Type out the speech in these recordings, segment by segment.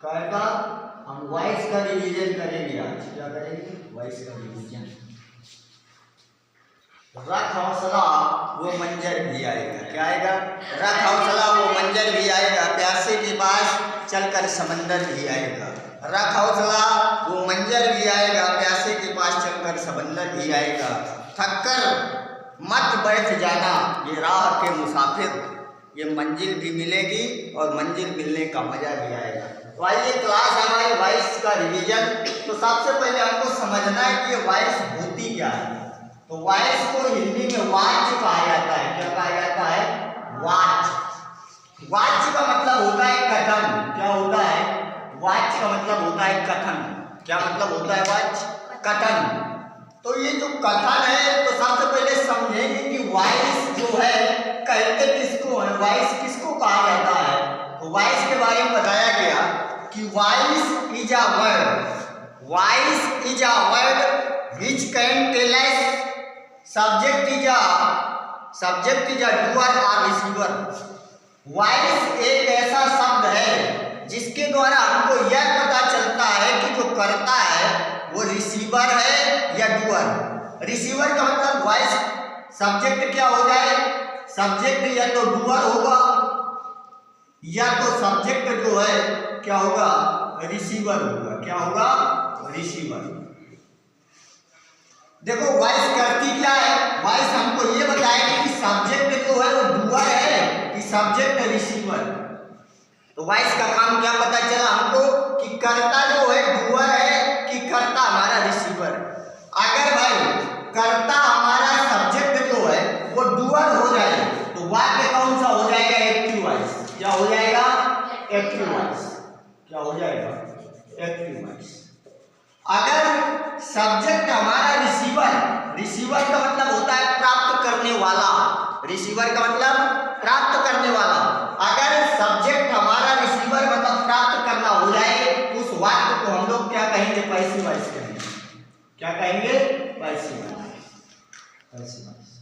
क्या का हम वॉइस का रिवीजन करेंगे आज। क्या करेंगे? वॉइस का रिवीजन। रख हौसला वो मंजर भी आएगा। क्या आएगा? रख हौसला वो मंजर भी आएगा, प्यासे के पास चलकर समंदर भी आएगा। रख हौसला वो मंजर भी आएगा, प्यासे के पास चलकर समंदर भी आएगा। थक कर मत बैठ जाना ये राह के मुसाफिर, ये मंजिल भी मिलेगी और मंजिल मिलने का मजा भी आएगा। तो आइए क्लास हमारी वॉइस का रिवीजन। तो सबसे पहले हमको समझना है कि ये वॉइस होती क्या है। तो वॉइस को हिंदी में वाच्य कहा जाता है। क्या कहा जाता है? वाच्य। वाच्य का मतलब होता है कथन। क्या होता है? वाच्य का मतलब होता है कथन। क्या मतलब होता है वाच्य? कथन। तो ये जो कथन है, तो सबसे पहले समझेंगे कि वॉइस जो है कहते किसको है, वॉइस किसको कहा जाता है। तो वॉइस के बारे में बताया गया कि voice is a word, voice is a word which can tell us subject is a doer और रिसीवर। वॉइस एक ऐसा शब्द है जिसके द्वारा हमको यह पता चलता है कि जो करता है वो रिसीवर है या डूअर। रिसीवर का मतलब वॉइस सब्जेक्ट क्या हो जाए, सब्जेक्ट या तो डूअर होगा या तो सब्जेक्ट जो है क्या होगा, रिसीवर होगा। क्या होगा? रिसीवर। देखो वॉइस करती क्या है, वॉइस हमको ये बताएगी कि सब्जेक्ट जो है वो डूअर है कि सब्जेक्ट रिसीवर। तो वॉइस का काम क्या पता चला हमको कि कर्ता जो है डूअर है कि कर्ता हमारा रिसीवर। अगर भाई कर्ता हमारा सब्जेक्ट जो है वो डूअर हो जाए तो वाक्य कौन सा हो जाएगा? Active voice. क्या हो जाएगा? Active voice. क्या हो जाएगा? Active voice. अगर सब्जेक्ट हमारा रिसीवर, रिसीवर का मतलब होता है प्राप्त करने वाला, रिसीवर का मतलब प्राप्त करने वाला। अगर सब्जेक्ट हमारा रिसीवर मतलब प्राप्त करना हो जाए तो उस वाक्य को हम लोग क्या कहेंगे? पैसिव वॉइस कहेंगे। क्या कहेंगे? Passive voice. Passive voice.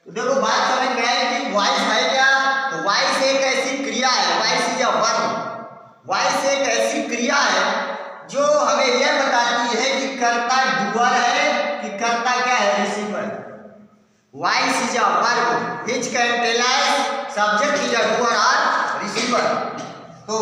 तो देखो बात समझ में आई कि वॉइस है क्या। तो वॉइस एक ऐसी क्रिया है, voice is a verb. Voice एक ऐसी क्रिया है जो हमें यह बताती है कि कर्ता डूअर है कि कर्ता क्या है? Receiver. Voice is a verb which can tell us subject is a doer और रिसीवर। तो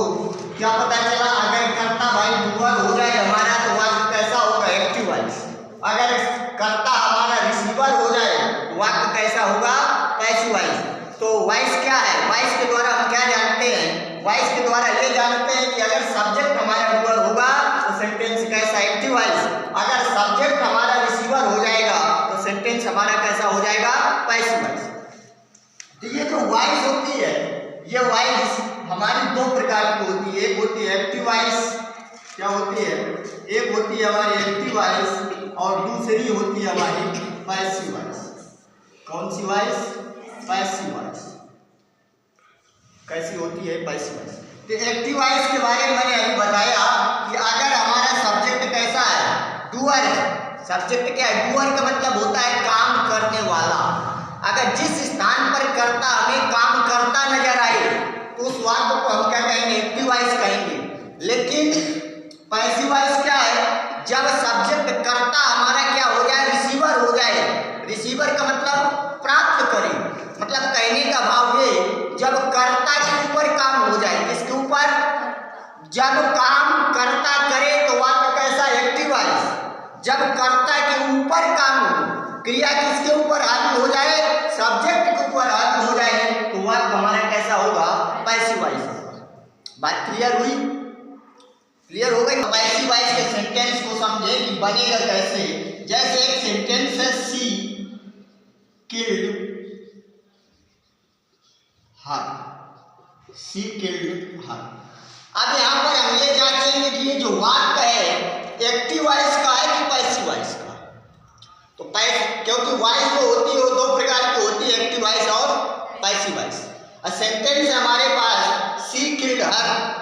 क्या पता चला? अगर कर्ता भाई डूअर हो जाए हमारा तो वाक्य कैसा होगा? Active voice. अगर कर्ता हमारा रिसीवर हो जाए तो वाक्य कैसा होगा? Passive voice. तो वॉइस क्या है? वॉइस के द्वारा हम क्या जानते हैं? वॉइस के द्वारा ये जानते हैं कि अगर सब्जेक्ट हमारा डूअर होगा तो सेंटेंस कैसा? Active voice. अगर सब्जेक्ट हमारा रिसीवर हो जाएगा तो सेंटेंस हमारा कैसा हो जाएगा? Passive voice. तो ये जो वॉइस होती है, ये वॉइस हमारी दो प्रकार की होती है। एक होती है एक्टिव वॉइस। क्या होती है? एक होती है हमारी एक्टिव वॉइस और दूसरी होती है हमारी पैसिव वॉइस। कौन सी वॉइस? Passive voice. कैसी होती है? Passive voice. तो एक्टिव वॉइस के बारे में मैंने अभी बताया कि अगर हमारा सब्जेक्ट कैसा है? डूअर है। सब्जेक्ट क्या है? डूअर का मतलब होता है काम करने वाला। अगर जिस स्थान पर कर्ता हमें काम करता नजर आए तो उस वाक्य को हम क्या कहेंगे? एक्टिव वॉइस कहेंगे। लेकिन पैसिव वॉइस क्या है? जब सब्जेक्ट कर्ता हमारा क्या हो जाए? रिसीवर हो जाए। रिसीवर का मतलब प्राप्त करे, मतलब कहने का भाव ये जब कर्ता के ऊपर काम हो जाए। किसके ऊपर? जब काम कर्ता करे तो वाक्य कैसा? Active voice. जब कर्ता के ऊपर काम हो, क्रिया किसके ऊपर हावी हो जाए? सब्जेक्ट के ऊपर हावी हो जाए तो वाक्य हमारा कैसा होगा? Passive voice. बात क्लियर हुई? क्लियर हो गई? पैसिव वॉइस के सेंटेंस को समझे कि बनेगा कैसे। जैसे एक सेंटेंस है सी किल्ड हर, सी किल्ड हर। अब यहाँ पर हम ये जांचेंगे कि ये जो वाक्य है एक्टिव वॉइस का है कि पैसिव वॉइस का। तो क्योंकि वॉइस जो होती है वो दो प्रकार की होती है, एक्टिव वॉइस और पैसिव वॉइस। सेंटेंस है हमारे पास सी किल्ड हर।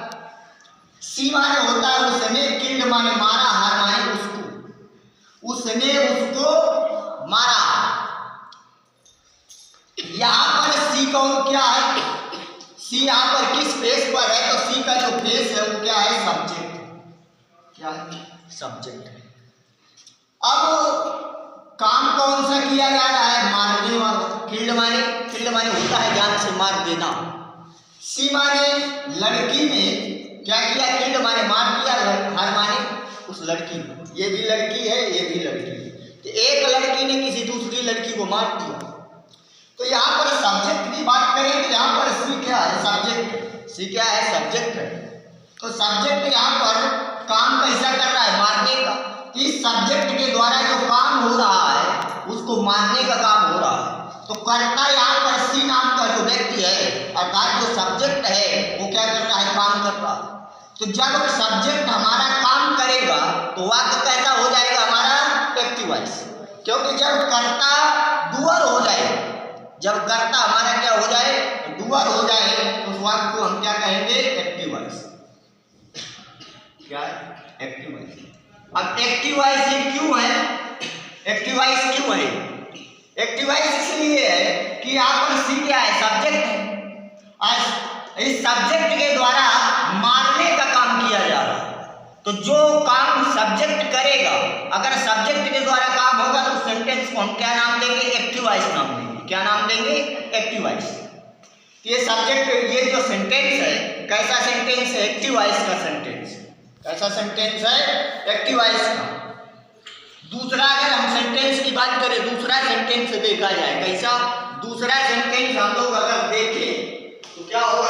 सी माने होता है उसने, किल्ड माने मारा, हर माने उसको, उसने उसको मारा। यहाँ पर सी कौन क्या है? सी यहाँ पर किस फेस पर है? तो सी का जो फेस है क्या है? सब्जेक्ट है। अब काम कौन सा किया जा रहा है? मारने वाला। किल्ड माने होता है जान से मार देना। सी माने लड़की ने क्या किया? किल्ड माने मार दिया। हर माने उस लड़की को। ये भी लड़की है, ये भी लड़की है। तो एक लड़की ने किसी दूसरी लड़की को मार दिया। तो यहाँ पर सब्जेक्ट की बात करें तो यहाँ पर सी क्या है? सब्जेक्ट। सी क्या है? सब्जेक्ट है। तो सब्जेक्ट यहाँ पर काम कैसा कर रहा है? मारने का। इस सब्जेक्ट के द्वारा जो काम हो रहा है उसको मारने का काम हो रहा है। तो कर्ता यहाँ पर सी नाम का जो व्यक्ति है अर्थात जो सब्जेक्ट है वो क्या कर रहा है? काम कर रहा है। तो जब सब्जेक्ट हमारा काम करेगा तो वाक्य कैसा हो जाएगा? हमारा एक्टिव वॉइस। क्योंकि जब कर्ता डूअर हो जाए, जब कर्ता हमारा क्या हो जाए? डूअर हो जाए तो उस वाक्य को हम क्या कहेंगे? Active voice. क्या है? Active voice. अब एक्टिव वॉइस क्यों है? एक्टिव वॉइस क्यों है? एक्टिव वॉइस इसलिए है कि यहाँ पर सी क्या है? सब्जेक्ट है। और इस सब्जेक्ट के द्वारा मारने का काम किया जा रहा है। तो जो काम सब्जेक्ट करेगा, अगर सब्जेक्ट के द्वारा काम होगा तो सेंटेंस को हम क्या नाम देंगे? एक्टिव वॉइस नाम देंगे। क्या नाम देंगे? Active voice. ये सब्जेक्ट, ये जो सेंटेंस है कैसा सेंटेंस है? एक्टिव वॉइस का सेंटेंस। कैसा सेंटेंस है? एक्टिव वॉइस का। दूसरा अगर हम सेंटेंस की बात करें, दूसरा सेंटेंस देखा जाए कैसा? दूसरा सेंटेंस हम लोग अगर देखें तो क्या होगा?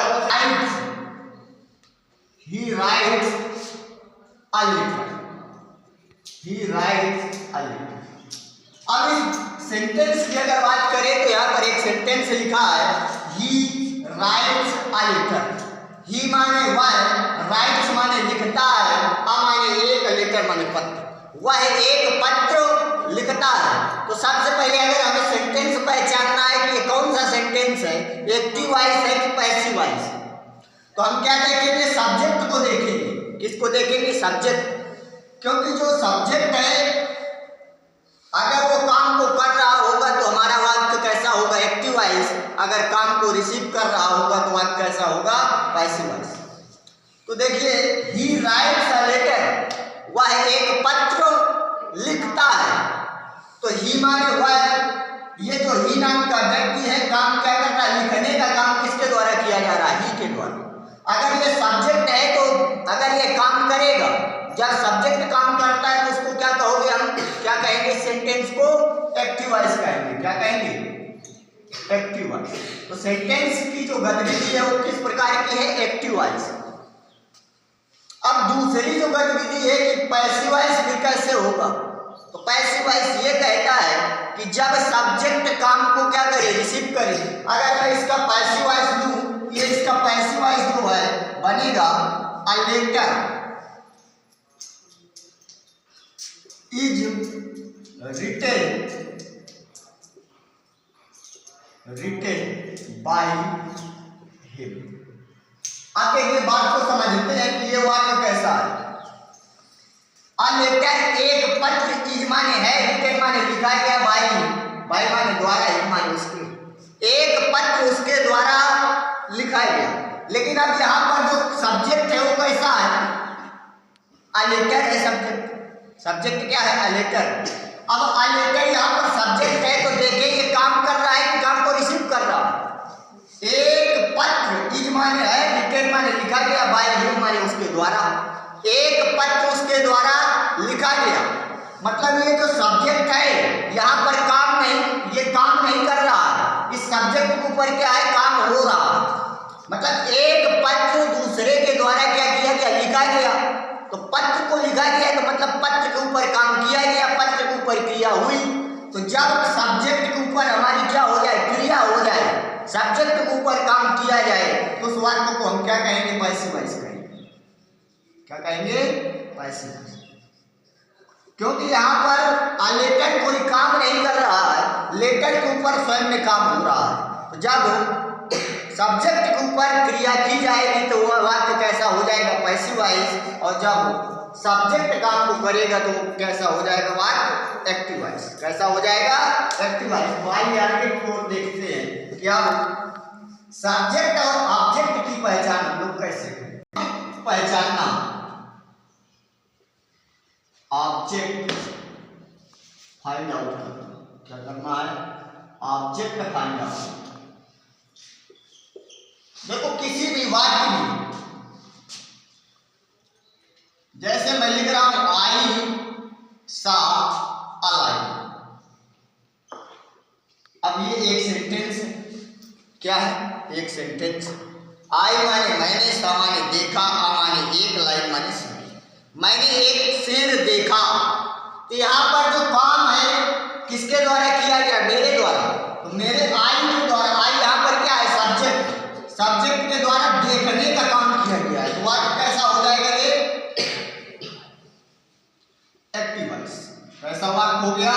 He writes a letter. He writes a letter. अब इस सेंटेंस की अगर बात करें तो यहाँ पर एक सेंटेंस लिखा है ही राइट्स अ लेटर। ही माने वन, राइट्स माने लिखता है, अ माने एक, लेटर माने पत्र। वह एक पत्र लिखता है। तो सबसे पहले अगर हमें सेंटेंस पहचानना है कि ये कौन सा सेंटेंस है, एक्टिव वॉइस है कि पैसिव वॉइस है, तो हम क्या देखेंगे? सब्जेक्ट को देखेंगे। किसको देखेंगे? सब्जेक्ट। क्योंकि जो सब्जेक्ट है अगर वो काम को कर रहा होगा तो हमारा वाक्य कैसा होगा? Active voice. अगर काम को रिसीव कर रहा होगा तो वाक्य कैसा होगा? Passive voice. तो देखिए, ही राइट्स अ लेटर, वह एक पत्र लिखता है। तो ही माने वह, ये जो ही नाम का व्यक्ति है काम क्या कर रहा है? लिखने का काम किसके द्वारा किया जा रहा है? ही के द्वारा। अगर ये सब्जेक्ट है तो अगर ये काम करेगा, जब सब्जेक्ट काम करता है तो उसको क्या कहोगे? हम क्या कहेंगे? सेंटेंस को एक्टिव वॉइस कहेंगे। क्या कहेंगे? Active voice. तो सेंटेंस की जो गतिविधि है वो किस प्रकार की है? Active voice. अब दूसरी जो गतिविधि है कि पैसिव वॉइस फिर कैसे होगा? तो पैसिव वॉइस ये कहता है कि जब सब्जेक्ट काम को क्या करे? रिसीव करे। अगर मैं इसका पैसिव वॉइस लूं, ये इसका पैसिव वॉइस जो है बनेगा a letter is written by him. आप ये बात को समझते हैं कि ये वाक्य कैसा है? अ लेटर एक पत्र, इज माने है, रिटेन माने लिखा गया, बाय माने द्वारा, हिम माने उसके, एक पत्र उसके द्वारा लिखा गया। लेकिन अब यहाँ पर जो सब्जेक्ट है वो कैसा है? अ लेटर है सब्जेक्ट। सब्जेक्ट क्या है? A letter. अब अ लेटर यहाँ पर सब्जेक्ट है तो देखिए ये काम कर रहा है कि काम को रिसीव कर रहा है। एक पत्र, इज माने है, रिटेन माने लिखा गया, बाय हिम माने उसके द्वारा, एक पत्र उसके द्वारा लिखा गया। मतलब ये जो सब्जेक्ट है यहाँ पर काम नहीं, ये काम नहीं कर रहा है। इस सब्जेक्ट के ऊपर क्या है? काम हो रहा है। मतलब एक पत्र दूसरे के द्वारा क्या किया गया? लिखा गया। तो पत्र को लिखा गया तो मतलब पत्र के ऊपर काम किया गया, पत्र के ऊपर क्रिया हुई। तो जब सब्जेक्ट के ऊपर हमारी क्या हो जाए? क्रिया हो जाए, सब्जेक्ट के ऊपर काम किया जाए तो उस वाक्य को हम क्या कहेंगे? पैसिव वॉइस कहेंगे। क्या कहेंगे? Passive voice. क्योंकि यहाँ पर अ लेटर कोई काम नहीं कर रहा है, लेटर के ऊपर स्वयं में काम हो रहा है। तो जब सब्जेक्ट के ऊपर क्रिया की जाएगी तो वह वाक्य कैसा हो जाएगा? Passive voice. और जब सब्जेक्ट काम को करेगा तो कैसा हो जाएगा? वाक्य एक्टिव वॉइस। कैसा हो जाएगा? Active voice. आइए आगे की ओर देखते हैं क्या सब्जेक्ट और ऑब्जेक्ट की पहचान हम लोग कैसे करें? पहचानना ऑब्जेक्ट फाइंड आउट करना। क्या करना है? Object find out. देखो किसी भी वाक्य में जैसे मैं लिख रहा हूं आई सा अलाई, अब ये एक सेंटेंस है। क्या है? एक सेंटेंस। आई माने मैंने, सा माने देखा, आ माने एक, लाई माने सुनी। मैंने एक शेर देखा, तो यहां पर जो काम है किसके द्वारा किया गया? मेरे द्वारा। तो मेरे आई के द्वारा, आई यहां पर क्या है? सब्जेक्ट। सब्जेक्ट के द्वारा देखने का काम किया गया है। तो वाक्य कैसा हो जाएगा? ये एक्टिव वॉइस। कैसा वाक्य हो गया?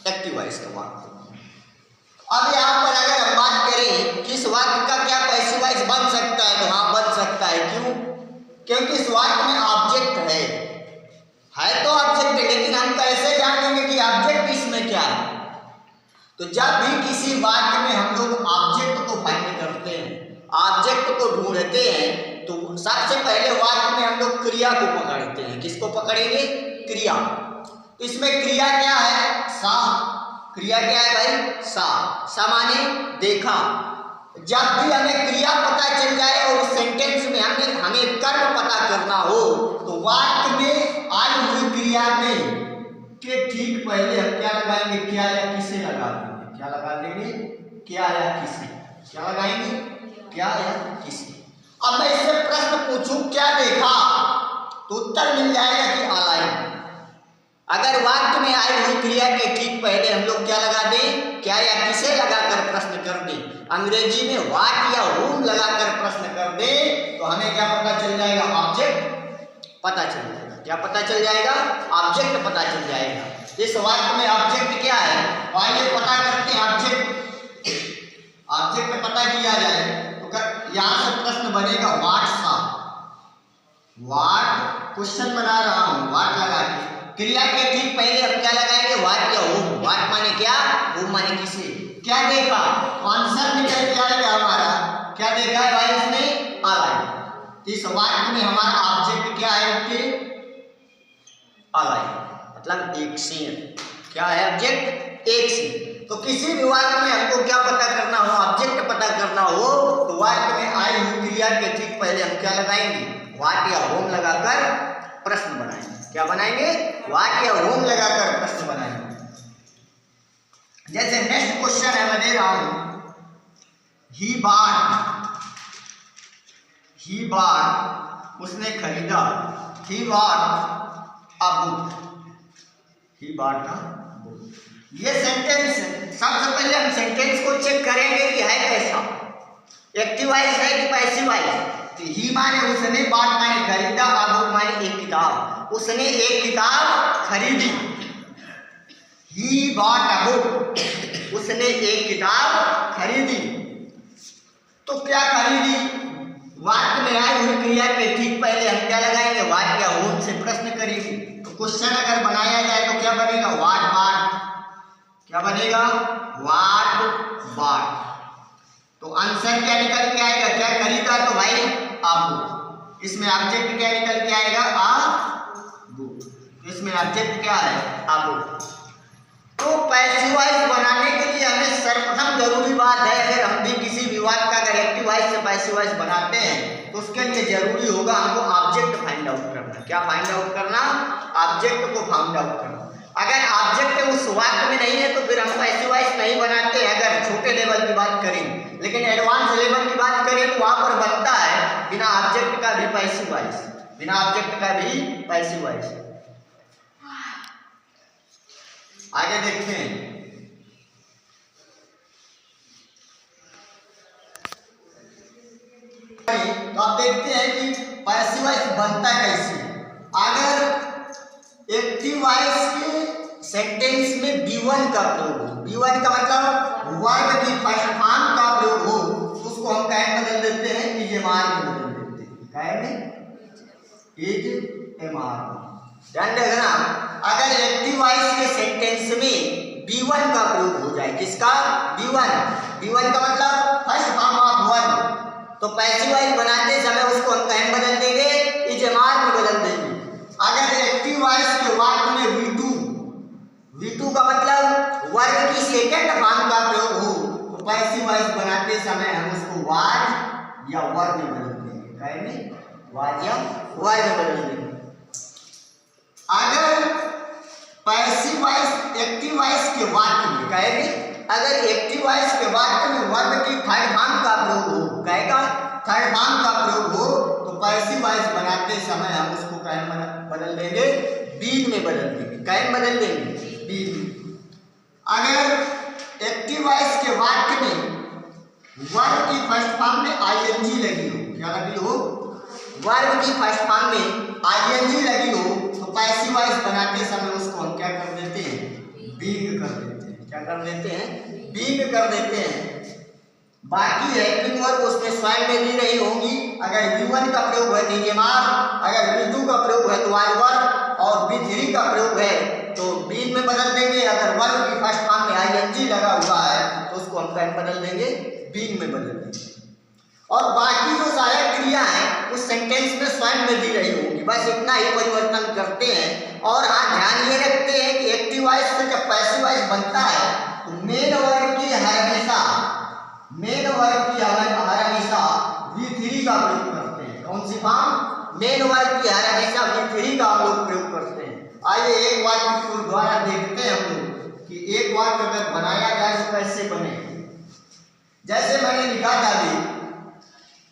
एक्टिव वॉइस का वाक्य। अब यहाँ पर अगर हम बात करें कि इस वाक्य का क्या पैसिव वॉइस बन सकता है, तो हाँ बन सकता है। क्यों? क्योंकि इस वाक्य में ऑब्जेक्ट है तो ऑब्जेक्ट है, लेकिन हम कैसे जानेंगे कि ऑब्जेक्ट इसमें क्या है? तो जब भी किसी वाक्य में हम लोग ऑब्जेक्ट को फाइंड करते हैं, ऑब्जेक्ट को ढूंढते हैं, तो सबसे पहले वाक्य में हम लोग क्रिया को पकड़ते हैं। किसको पकड़ेंगे? क्रिया। तो इसमें क्रिया क्या है? सा। क्रिया क्या है भाई? सा माने देखा। जब भी हमें क्रिया पता चल जाए और उस सेंटेंस में हमें कर्म पता करना हो, तो वाक्य में आई हुई क्रिया में के ठीक पहले हम क्या लगाएंगे? क्या या किसे लगा देंगे। क्या लगा देंगे? क्या या किसे। क्या लगाएंगे? क्या या किसे। अब मैं इससे प्रश्न पूछूं क्या देखा, तो उत्तर मिल जाएगा कि अलाई। अगर वाक्य में आई हुई क्रिया के ठीक पहले हम लोग क्या लगा दें? क्या या किसे लगाकर प्रश्न कर दें। अंग्रेजी में व्हाट या whom लगाकर प्रश्न कर दें, तो हमें क्या पता चल जाएगा? ऑब्जेक्ट पता चल जाएगा। क्या पता चल जाएगा? ऑब्जेक्ट पता चल जाएगा। इस वाक्य में ऑब्जेक्ट क्या है? आइए पता करते हैं। ऑब्जेक्ट पता किया जाए तो यहां से प्रश्न बनेगा व्हाट सा। व्हाट क्वेश्चन बना रहा हूं, व्हाट लगा के क्रिया के ठीक पहले हम क्या लगाएंगे? व्हाट या whom। व्हाट माने क्या, whom माने किसे। क्या देखा? आंसर निकल के आएगा हमारा। क्या देखा है भाई उसने? अलाई। इस वाक्य में हमारा ऑब्जेक्ट क्या है? उसके अलाई, मतलब एक शेर। क्या है ऑब्जेक्ट? एक शेर। तो किसी भी वाक्य में हमको क्या पता करना हो? ऑब्जेक्ट पता करना हो, तो वाक्य में आई हुई क्रिया के ठीक पहले हम क्या लगाएंगे? व्हाट या whom लगाकर प्रश्न बनाएंगे। क्या बनाएंगे? व्हाट या whom लगाकर प्रश्न बनाएंगे। जैसे नेक्स्ट क्वेश्चन है, मैं दे रहा हूं ही बॉट, उसने खरीदा। He bought a book. He bought a book. ये सेंटेंस, सबसे पहले हम सेंटेंस को चेक करेंगे कि है कैसा, एक्टिव वॉइस है कि पैसिव वॉइस। ही माने उसने, बॉट माने खरीदा, अ बुक माने एक किताब। उसने एक किताब खरीदी। ही बॉट अ बुक, उसने एक किताब खरीदी। तो क्या खरीदी? वाक्य में आई हुई क्रिया के ठीक पहले हम क्या लगाएंगे? व्हाट या whom से प्रश्न करेंगे। तो क्वेश्चन अगर बनाया जाए तो क्या बनेगा? What bot. क्या बनेगा? What bot. तो आंसर क्या निकल के आएगा? क्या खरीदा? तो भाई अ बुक। इसमें ऑब्जेक्ट क्या निकल के आएगा? A book. इसमें ऑब्जेक्ट क्या है? A book. तो पैसिव वॉइस बनाने के लिए हमें सर्वप्रथम जरूरी बात है, अगर हम भी किसी भी वाक्य का अगर एक्टिव वॉइस से पैसिव वॉइस बनाते हैं, तो उसके लिए जरूरी होगा हमको ऑब्जेक्ट फाइंड आउट करना। क्या फाइंड आउट करना? ऑब्जेक्ट को फाइंड आउट करना। अगर ऑब्जेक्ट उस वाक्य में नहीं है तो फिर हम पैसिव वॉइस नहीं बनाते, अगर छोटे लेवल की बात करें। लेकिन एडवांस लेवल की बात करें तो वहां पर बनता है बिना ऑब्जेक्ट का भी पैसिव वॉइस, बिना ऑब्जेक्ट का भी पैसिव वॉइस। आगे देखते हैं। तो आप देखते हैं कि पैसिव वॉइस बनता कैसे। अगर एक्टिव वॉइस के सेंटेंस में B1 का प्रयोग हो, B1 का मतलब वर्ब की फर्स्ट फॉर्म का प्रयोग हो, तो उसको हम क्या बदल देते हैं? इजमार में बदल देते हैं। क्या में? इजमार। ध्यान रखना, अगर एक्टिव वॉइस के सेंटेंस में B1 का प्रयोग हो जाए, किसका? B1 का मतलब फर्स्ट फॉर्म ऑफ वर्ब, तो पैसिव वॉइस बनाते समय उसको हम कहीं बदल देंगे? इजमार में बदल देंगे। अगर एक्टिव वॉइस समय हम उसको वाज या वर में बदल देंगे। क्या में? वाज या वर में बदल देंगे। अगर पैसिव वॉइस एक्टिव वॉइस के वाक्य में कहेगी, अगर एक्टिव वॉइस के वाक्य में वर्ब की थर्ड फॉर्म का प्रयोग हो, कहेगा थर्ड फॉर्म का प्रयोग हो, तो पैसिव वॉइस बनाते समय हम उसको कैन बदल देंगे, बीन में बदल देंगे। कैन बदल देंगे, बीन। अगर एक्टिव वॉइस के वाक्य में वर्ब की फर्स्ट फॉर्म में आईएनजी लगी हो, क्या लगी हो? वर्ब की फर्स्ट फॉर्म में आईएनजी लगी हो, तो पैसिव वॉइस बनाते समय उसको हम क्या कर देते हैं? बीइंग कर देते हैं। क्या कर देते हैं? बीइंग कर देते हैं। बाकी हेल्पिंग वर्ब उसमें स्वयं में दी रही होंगी। अगर V1 का प्रयोग है नीजेमार, अगर V2 का प्रयोग है तो वाज वर्ब, और V3 का प्रयोग है तो बीन में बदल देंगे। अगर वर्ब की फर्स्ट फॉर्म में आईएनजी लगा हुआ है तो उसको हम कैन बदल देंगे, बीन में बदल देंगे। और बाकी जो सहायक क्रिया है उस सेंटेंस में स्वयं में दी रही होगी, बस इतना ही परिवर्तन करते हैं। और हाँ, ध्यान ये रखते हैं कि एक्टिव वॉइस से जब पैसिव वॉइस बनता है तो मेन वर्ब की हर हमेशा V3 का प्रयोग करते हैं। कौन सी फॉर्म? मेन वर्ब की हर हमेशा V3 का हम लोग प्रयोग करते हैं। आइए एक वाक्य को द्वारा देखते हैं हम लोग कि एक वाक्य अगर बनाया जाए तो कैसे बने। जैसे मैंने लिखा था अभी,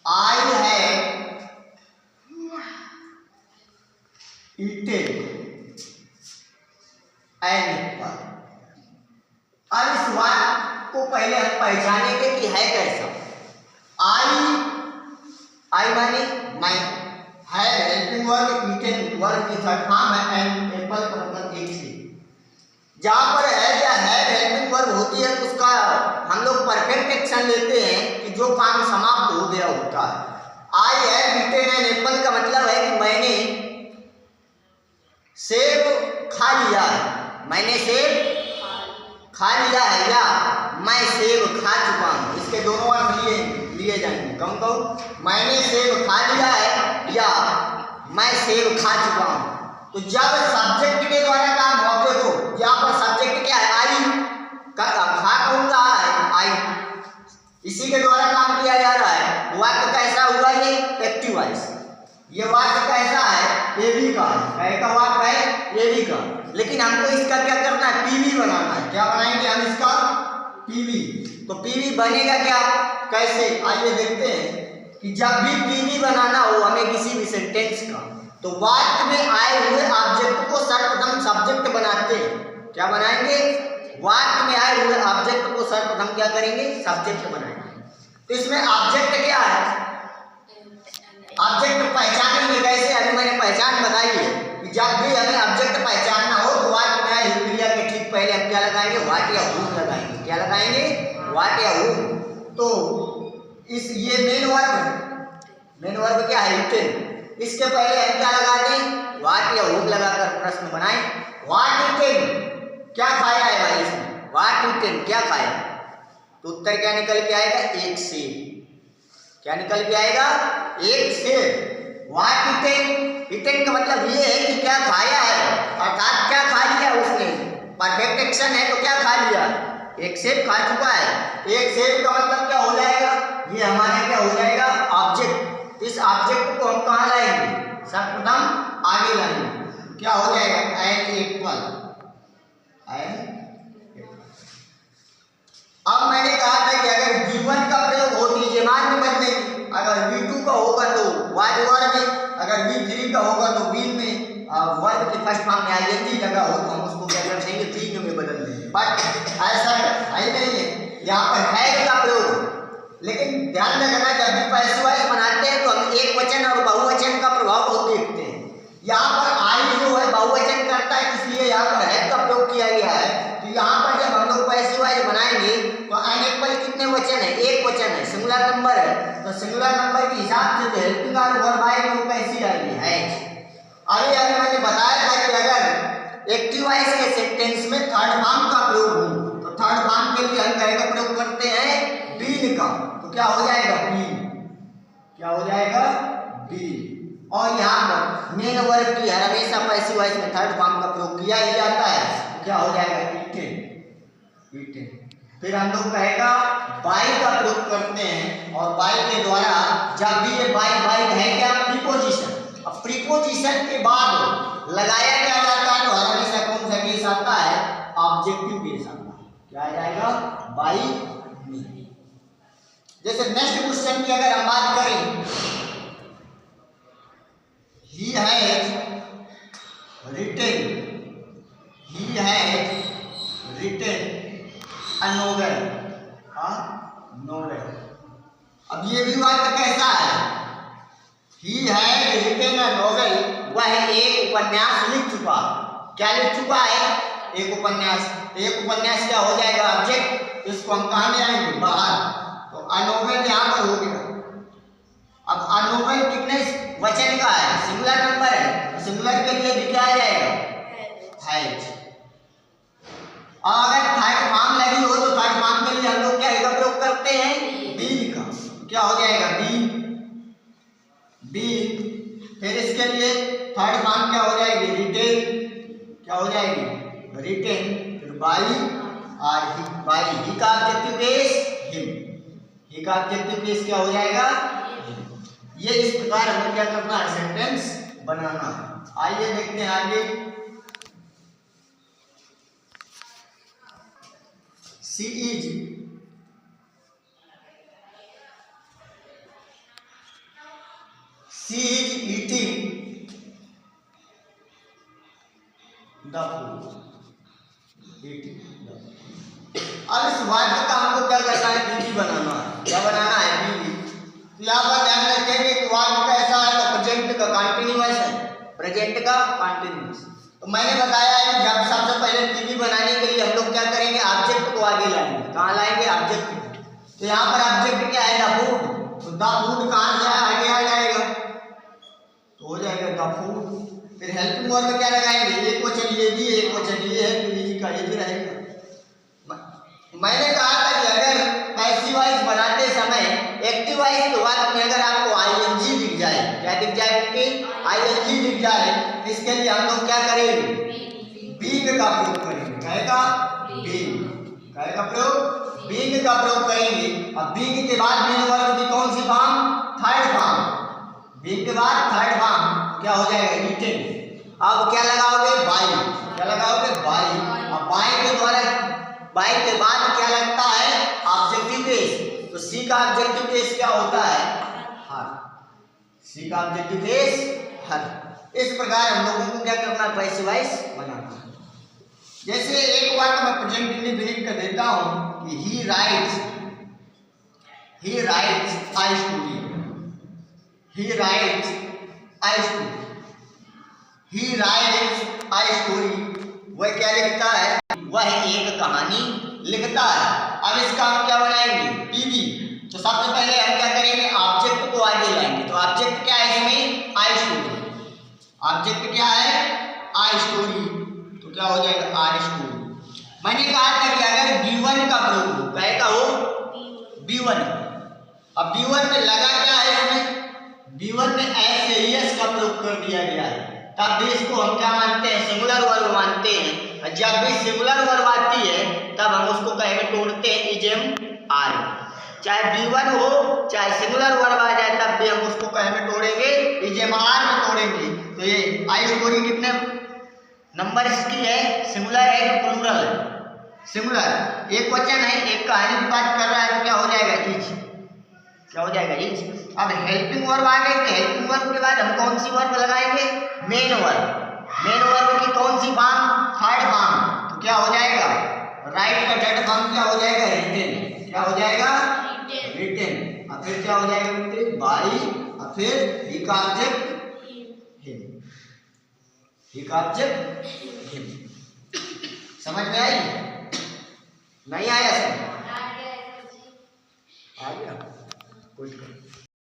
I have eaten an apple। अब इस वाक्य को पहले हम पहचानेंगे कि है कैसा। आई माने मैं, है हेल्पिंग वर्ब, ईटन वर्ब की थर्ड फॉर्म है, एंड एप्पल का मतलब एक से। जहां पर है या है हेल्पिंग वर्ब होती है तो उसका हम लोग परफेक्ट एक्शन लेते हैं कि जो काम समाप्त हो गया होता है। I have eaten an apple का मतलब है कि मैंने सेब खा लिया है, मैंने सेब खा लिया है, या मैं सेब खा चुका हूं। इसके दोनों अर्थ लिए जाएंगे। कौन कौन? मैंने सेब खा लिया है या मैं सेब खा चुका हूं। तो जब सब्जेक्ट के द्वारा काम होते हो, यहाँ पर सब्जेक्ट क्या है? आई। खा कौन रहा है? आई। इसी के द्वारा काम किया जा रहा है। वाक्य कैसा हुआ? ये एक्टिव वॉइस। ये वाक्य कैसा है? एबी का है। का वाक्य है एबी का, लेकिन हमको इसका क्या करना है? पीवी बनाना है। क्या बनाएंगे हम इसका? पीवी। तो पीवी बनेगा क्या, कैसे? आइए देखते हैं कि जब भी पीवी बनाना हो हमें किसी भी सेंटेंस का, तो वाक्य में आए हुए ऑब्जेक्ट को सर्वप्रथम सब्जेक्ट बनाते हैं। क्या बनाएंगे? वाक्य में आए हुए ऑब्जेक्ट को सर्वप्रथम क्या करेंगे? सब्जेक्ट बनाएंगे। तो इसमें ऑब्जेक्ट क्या है? ऑब्जेक्ट पहचानेंगे कैसे? अभी मैंने पहचान बताई है कि जब भी हमें ऑब्जेक्ट पहचानना हो तो वाक्य में आए हुए क्रिया के ठीक पहले हम क्या लगाएंगे? व्हाट या हूम लगाएंगे। क्या लगाएंगे? व्हाट या हूम। तो इस ये मेन वर्ब क्या है? ईटन। इसके पहले हम क्या लगा दें? व्हाट या हूम लगाकर प्रश्न बनाएं। व्हाट ईटन, क्या खाया है भाई इसने? व्हाट ईटन, क्या खाया? तो उत्तर क्या निकल के आएगा? एक सेब। क्या निकल के आएगा? एक सेब। व्हाट ईटन, ईटन का मतलब ये है कि क्या खाया है, अर्थात क्या खा लिया उसने। परफेक्ट एक्शन है तो क्या खा लिया? एक सेब खा चुका है। एक सेब का मतलब क्या हो जाएगा? ये हमारा क्या हो जाएगा? ऑब्जेक्ट। इस ऑब्जेक्ट को हम कहाँ लाएंगे? सर्वप्रथम आगे लाएंगे। क्या हो जाएगा? An apple. अब मैंने कहा था कि अगर V1 का प्रयोग हो नीजेमान में बदलेंगे, अगर V2 का होगा तो वाज वर्ब में, अगर V3 का होगा तो बीन में, वर्ब की फर्स्ट फॉर्म में आईएनजी लगा हो तो हम उसको क्या कर देंगे? बीन में बदल देंगे। बट ऐसा है नहीं है, यहाँ पर है का प्रयोग। लेकिन ध्यान रखना, जब भी पैसिव वॉइस बनाते हैं तो हम एक वचन और बहुवचन का प्रभाव बहुत देखते हैं। यहाँ पर आई जो है बहुवचन करता है, इसलिए यहाँ पर है का प्रयोग किया गया है। तो यहाँ पर जब हम लोग पैसिव वॉइस बनाएंगे तो एन एप्पल कितने वचन है? एक वचन है, सिंगुलर नंबर है। तो सिंगुलर नंबर के हिसाब से जो हेल्पिंग वर्ब आएगी वो कैसी आएगी? है। अभी मैंने बताया था कि अगर एक्टिव वॉइस के सेंटेंस में थर्ड फॉर्म का प्रयोग हो तो थर्ड फॉर्म के लिए हम क्या प्रयोग करते हैं? बीन का। तो क्या हो जाएगा? बीन। क्या हो जाएगा? बीन। और यहाँ पर मेन वर्ब की हर हमेशा पैसिव वॉइस में थर्ड फॉर्म का प्रयोग किया ही जाता है। तो क्या हो जाएगा? ईटन। ईटन। फिर हम लोग कहेगा बाई का प्रयोग करते हैं, और बाई के द्वारा जब भी ये बाई बाई है क्या प्रीपोजिशन, अब प्रीपोजिशन के बाद लगाया क्या जाता है तो हमेशा कौन सा केस आता है, ऑब्जेक्टिव केस आता है। क्या आ जाएगा, बाई मी। जैसे नेक्स्ट क्वेश्चन की अगर हम बात करें, he has retain, he has retain a novel, novel. अब ये भी वाक्य कैसा है, he has retain a novel, वह एक उपन्यास लिख चुका। क्या लिख चुका है, एक उपन्यास। एक उपन्यास क्या हो जाएगा, ऑब्जेक्ट। इसको हम कहाँ ले आएंगे, बाहर। तो अ नोवेल यहाँ पर हो गया। अब अ नोवेल कितने वचन का है, सिंगुलर नंबर है, सिंगुलर के लिए भी क्या आ जाएगा, हैज। और अगर थर्ड फॉर्म लगी हो तो थर्ड फॉर्म के लिए हम लोग क्या का प्रयोग करते हैं, बीन का। क्या हो जाएगा, बीन, बीन। फिर इसके लिए थर्ड फॉर्म क्या हो जाएगी, रिटेन। क्या हो जाएगी, रिटेन। फिर बाई और ही, बाई। ही का ऑब्जेक्टिव केस हिम, ही का ऑब्जेक्टिव केस क्या हो जाएगा, ये इस प्रकार हमें क्या करना है, सेंटेंस बनाना है। आइए देखते हैं आगे। She is eating the food, eating the food। अब इस वाक्य का हमको क्या करना है, बीवी बनाना है। क्या बनाना है, बीवी। तो यहाँ पर ध्यान रखेंगे कि वाक्य कैसा है, तो प्रेजेंट का कंटिन्यूअस है, प्रेजेंट का कंटिन्यूअस। तो मैंने बताया है कि जब सबसे पहले टीवी बनाने के लिए हम लोग क्या करेंगे, ऑब्जेक्ट को आगे लाएंगे। कहाँ लाएंगे, ऑब्जेक्ट। तो यहाँ पर ऑब्जेक्ट क्या है, द फूड। तो द फूड कहाँ से आगे आ जाएगा, तो हो जाएगा द फूड। फिर हेल्पिंग वर्ब में क्या लगाएंगे, एक वचन ये भी है, एक वचन ये है, तो ये का ये भी रहेगा। मैंने कहा था कि अगर पैसिव वॉइस बनाते समय एक्टिव वॉइस के बाद में अगर आपको आईएनजी दिख जाए, क्या दिख जाए, आईएनजी दिख जाए, तो इसके लिए हम लोग क्या करेंगे, बीइंग का प्रयोग करेंगे। कहेगा बीइंग, कहेगा प्रयोग, बीइंग का प्रयोग करेंगे। अब बीइंग के बाद मेन वर्ब की कौन सी फॉर्म, थर्ड फॉर्म। बीइंग के बाद थर्ड फॉर्म क्या हो जाएगा, ईटिंग। अब क्या लगाओगे, बाई। क्या लगाओगे, बाई। अब बाई के द्वारा, बाई के बाद क्या लगता है, ऑब्जेक्टिव केस। तो सी का ऑब्जेक्टिव केस क्या होता है, हर। सी का ऑब्जेक्टिव केस हर। इस प्रकार हम लोगों को क्या करना है, पैसिव वॉइस बनाना है। जैसे एक बार मैं प्रेजेंट इंडेफिनिट का देता हूं कि ही writes a story, he writes a story, he writes a story. वह क्या लिखता है, वह एक कहानी लिखता है। अब इसका हम क्या बनाएंगे, पीवी। तो सबसे पहले हम क्या करेंगे, ऑब्जेक्ट को आगे लाएंगे। तो ऑब्जेक्ट क्या है इसमें, आई स्टोरी। ऑब्जेक्ट क्या है, आई स्टोरी। तो क्या हो जाएगा, आई स्टोरी। मैंने कहा था कि अगर B1 का प्रयोग हो, कहेगा हो B1। अब B1 में लगा क्या है, इसमें B1 में एस का प्रयोग कर दिया गया है। तब भी इसको हम क्या मानते हैं, सिंगुलर वर्ब मानते हैं। जब भी सिंगुलर वर्ब आती है तब हम उसको कहेंगे, तोड़ते हैं इजेम आर। चाहे B1 हो चाहे सिंगुलर वर्ब आ जाए, तब भी हम उसको कहेंगे, तोड़ेंगे इजेम आर में तोड़ेंगे। तो ये आई स्टोरी कितने नंबर इसकी है, सिंगुलर है कि प्लूरल है, सिंगुलर। एक वचन है, एक कहानी की बात कर रहा है, तो क्या हो जाएगा, इज। क्या हो जाएगा, इज। अब हेल्पिंग वर्ब आ गई, तो हेल्पिंग वर्ब के बाद हम कौन सी वर्ब लगाएंगे, मेन वर्ब। मेन वर्ब की कौन सी फॉर्म, थर्ड फॉर्म। तो क्या हो जाएगा, राइट का थर्ड फॉर्म क्या हो जाएगा, रिटेन। क्या हो जाएगा, रिटेन। और फिर क्या हो जाएगा मित्र, बाई। और फिर ही का ऑब्जेक्ट हिम, ही का ऑब्जेक्ट हिम। समझ में आई, नहीं आया समझ, आ गया, कोई